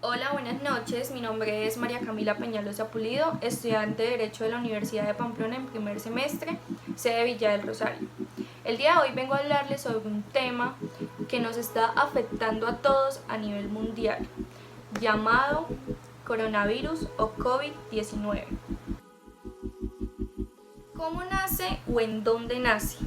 Hola, buenas noches. Mi nombre es María Camila Peñalosa Pulido, estudiante de Derecho de la Universidad de Pamplona en primer semestre, sede Villa del Rosario. El día de hoy vengo a hablarles sobre un tema que nos está afectando a todos a nivel mundial, llamado coronavirus o COVID-19. ¿Cómo nace o en dónde nace?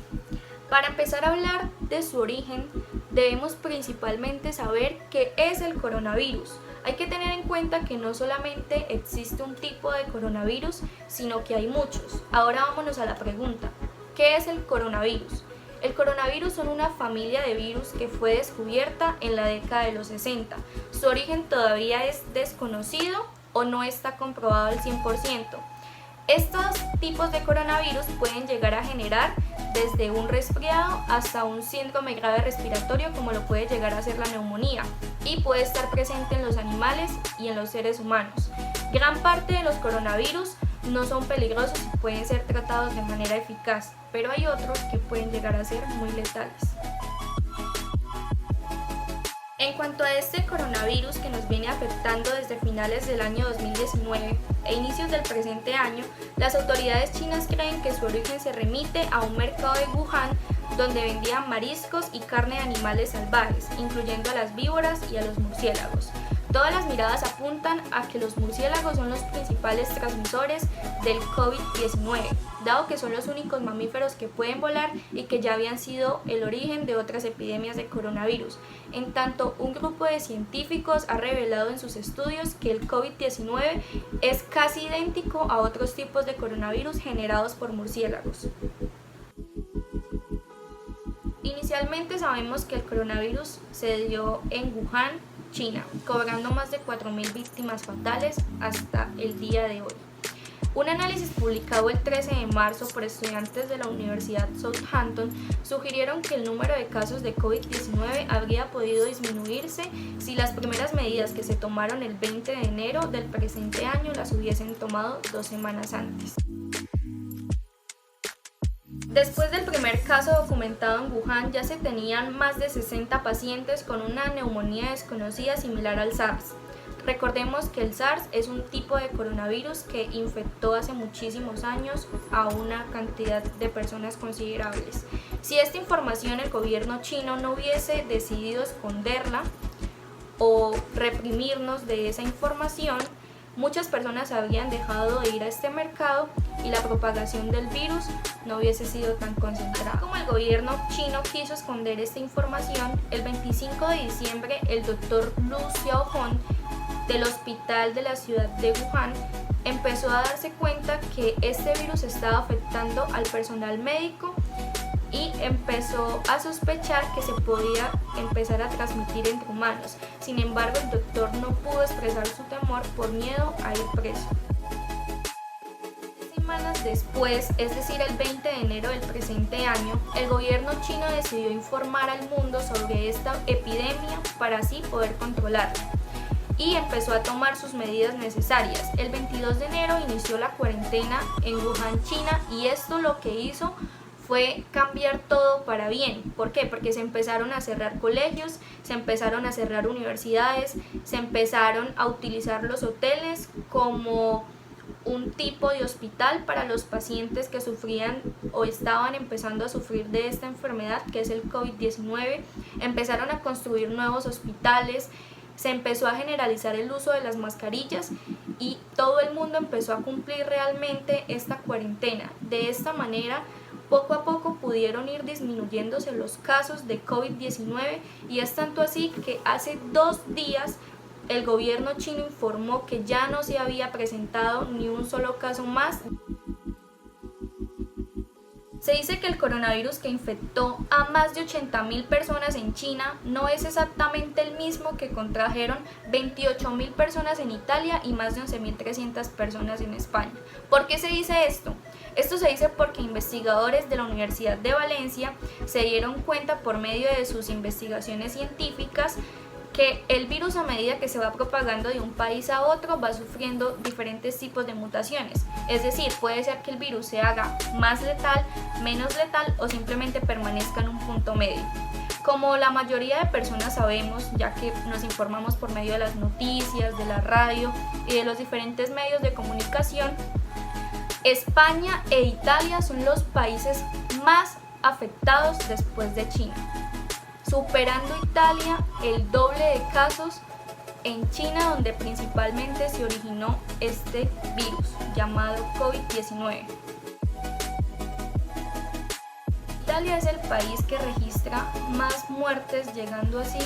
Para empezar a hablar de su origen, debemos principalmente saber qué es el coronavirus. Hay que tener en cuenta que no solamente existe un tipo de coronavirus, sino que hay muchos. Ahora vámonos a la pregunta, ¿qué es el coronavirus? El coronavirus son una familia de virus que fue descubierta en la década de los 60. Su origen todavía es desconocido o no está comprobado al 100%. Estos tipos de coronavirus pueden llegar a generar desde un resfriado hasta un síndrome grave respiratorio, como lo puede llegar a ser la neumonía, y puede estar presente en los animales y en los seres humanos. Gran parte de los coronavirus no son peligrosos y pueden ser tratados de manera eficaz, pero hay otros que pueden llegar a ser muy letales. En cuanto a este coronavirus que nos viene afectando desde finales del año 2019 e inicios del presente año, las autoridades chinas creen que su origen se remite a un mercado de Wuhan donde vendían mariscos y carne de animales salvajes, incluyendo a las víboras y a los murciélagos. Todas las miradas apuntan a que los murciélagos son los principales transmisores del COVID-19, dado que son los únicos mamíferos que pueden volar y que ya habían sido el origen de otras epidemias de coronavirus. En tanto, un grupo de científicos ha revelado en sus estudios que el COVID-19 es casi idéntico a otros tipos de coronavirus generados por murciélagos. Inicialmente sabemos que el coronavirus se dio en Wuhan, China, cobrando más de 4.000 víctimas fatales hasta el día de hoy. Un análisis publicado el 13 de marzo por estudiantes de la Universidad Southampton sugirieron que el número de casos de COVID-19 habría podido disminuirse si las primeras medidas que se tomaron el 20 de enero del presente año las hubiesen tomado 2 semanas antes. Después del primer caso documentado en Wuhan, ya se tenían más de 60 pacientes con una neumonía desconocida similar al SARS. Recordemos que el SARS es un tipo de coronavirus que infectó hace muchísimos años a una cantidad de personas considerables. Si esta información el gobierno chino no hubiese decidido esconderla o reprimirnos de esa información, muchas personas habrían dejado de ir a este mercado y la propagación del virus no hubiese sido tan concentrada. Como el gobierno chino quiso esconder esta información, el 25 de diciembre el doctor Lu Xiaohong del hospital de la ciudad de Wuhan empezó a darse cuenta que este virus estaba afectando al personal médico y empezó a sospechar que se podía empezar a transmitir entre humanos. Sin embargo, el doctor no pudo expresar su temor por miedo a ir preso. Semanas después, es decir, el 20 de enero del presente año, el gobierno chino decidió informar al mundo sobre esta epidemia para así poder controlarla y empezó a tomar sus medidas necesarias. El 22 de enero inició la cuarentena en Wuhan, China, y esto lo que hizo fue cambiar todo para bien. ¿Por qué? Porque se empezaron a cerrar colegios, se empezaron a cerrar universidades, se empezaron a utilizar los hoteles como un tipo de hospital para los pacientes que sufrían o estaban empezando a sufrir de esta enfermedad que es el COVID-19. Empezaron a construir nuevos hospitales, se empezó a generalizar el uso de las mascarillas y todo el mundo empezó a cumplir realmente esta cuarentena. De esta manera, poco a poco pudieron ir disminuyéndose los casos de COVID-19 y es tanto así que hace 2 días el gobierno chino informó que ya no se había presentado ni un solo caso más. Se dice que el coronavirus que infectó a más de 80.000 personas en China no es exactamente el mismo que contrajeron 28.000 personas en Italia y más de 11.300 personas en España. ¿Por qué se dice esto? Esto se dice porque investigadores de la Universidad de Valencia se dieron cuenta por medio de sus investigaciones científicas que el virus, a medida que se va propagando de un país a otro, va sufriendo diferentes tipos de mutaciones. Es decir, puede ser que el virus se haga más letal, menos letal o simplemente permanezca en un punto medio. Como la mayoría de personas sabemos, ya que nos informamos por medio de las noticias, de la radio y de los diferentes medios de comunicación, España e Italia son los países más afectados después de China, superando Italia el doble de casos en China, donde principalmente se originó este virus llamado COVID-19. Italia es el país que registra más muertes, llegando así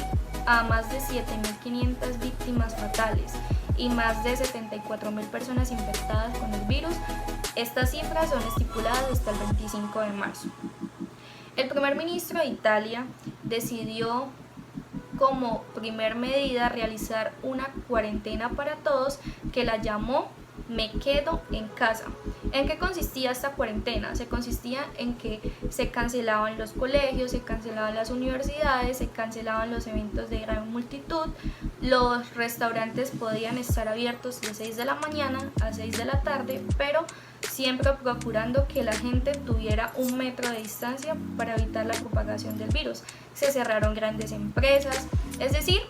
a más de 7.500 víctimas fatales y más de 74.000 personas infectadas con el virus. Estas cifras son estipuladas hasta el 25 de marzo. El primer ministro de Italia decidió como primer medida realizar una cuarentena para todos, que la llamó Me quedo en casa. ¿En qué consistía esta cuarentena? Se consistía en que se cancelaban los colegios, se cancelaban las universidades, se cancelaban los eventos de gran multitud, los restaurantes podían estar abiertos de 6 de la mañana a 6 de la tarde, pero siempre procurando que la gente tuviera 1 metro de distancia para evitar la propagación del virus. Se cerraron grandes empresas, es decir,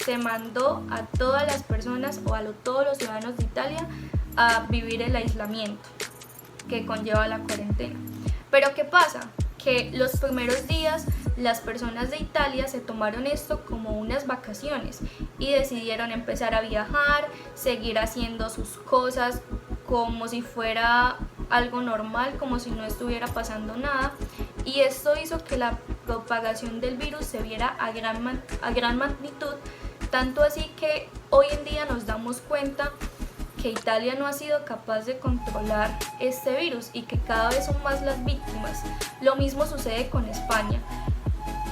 se mandó a todas las personas o a todos los ciudadanos de Italia a vivir el aislamiento que conlleva la cuarentena. Pero ¿qué pasa? Que los primeros días las personas de Italia se tomaron esto como unas vacaciones y decidieron empezar a viajar, seguir haciendo sus cosas como si fuera algo normal, como si no estuviera pasando nada, y esto hizo que la propagación del virus se viera a gran magnitud, tanto así que hoy en día nos damos cuenta que Italia no ha sido capaz de controlar este virus y que cada vez son más las víctimas. Lo mismo sucede con España.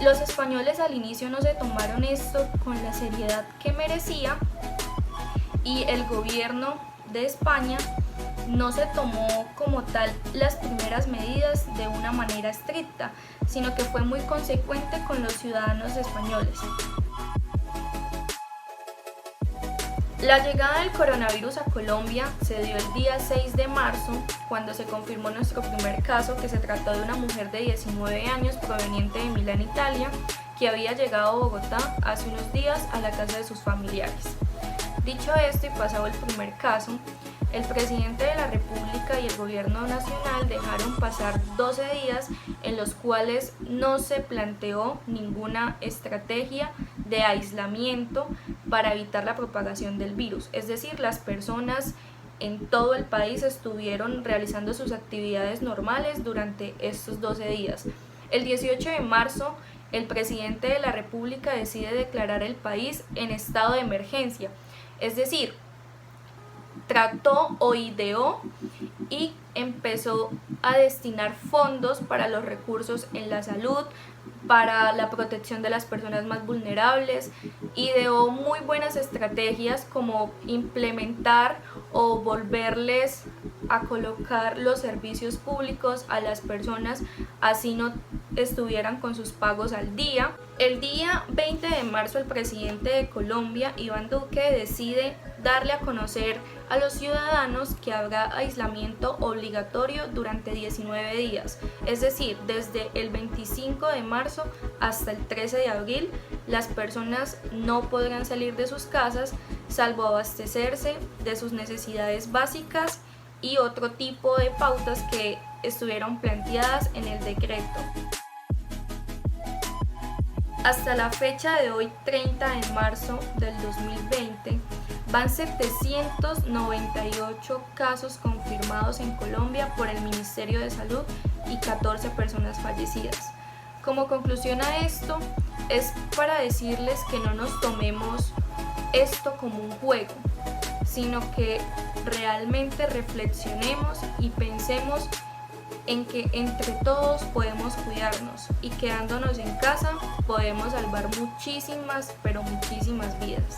Los españoles al inicio no se tomaron esto con la seriedad que merecía y el gobierno de España no se tomó como tal las primeras medidas de una manera estricta, sino que fue muy consecuente con los ciudadanos españoles. La llegada del coronavirus a Colombia se dio el día 6 de marzo, cuando se confirmó nuestro primer caso, que se trató de una mujer de 19 años proveniente de Milán, Italia, que había llegado a Bogotá hace unos días a la casa de sus familiares. Dicho esto y pasado el primer caso, el presidente de la República y el gobierno nacional dejaron pasar 12 días en los cuales no se planteó ninguna estrategia de aislamiento para evitar la propagación del virus. Es decir, las personas en todo el país estuvieron realizando sus actividades normales durante estos 12 días. El 18 de marzo, el presidente de la República decide declarar el país en estado de emergencia. Es decir, trató o ideó y empezó a destinar fondos para los recursos en la salud, para la protección de las personas más vulnerables. Ideó muy buenas estrategias como implementar o volverles a colocar los servicios públicos a las personas, así no estuvieran con sus pagos al día. El día 20 de marzo el presidente de Colombia, Iván Duque, decide darle a conocer a los ciudadanos que habrá aislamiento obligatorio durante 19 días, es decir, desde el 25 de marzo hasta el 13 de abril, las personas no podrán salir de sus casas salvo abastecerse de sus necesidades básicas y otro tipo de pautas que estuvieron planteadas en el decreto. Hasta la fecha de hoy, 30 de marzo del 2020, van 798 casos confirmados en Colombia por el Ministerio de Salud y 14 personas fallecidas. Como conclusión a esto, es para decirles que no nos tomemos esto como un juego, sino que realmente reflexionemos y pensemos en que entre todos podemos cuidarnos y quedándonos en casa podemos salvar muchísimas, pero muchísimas vidas.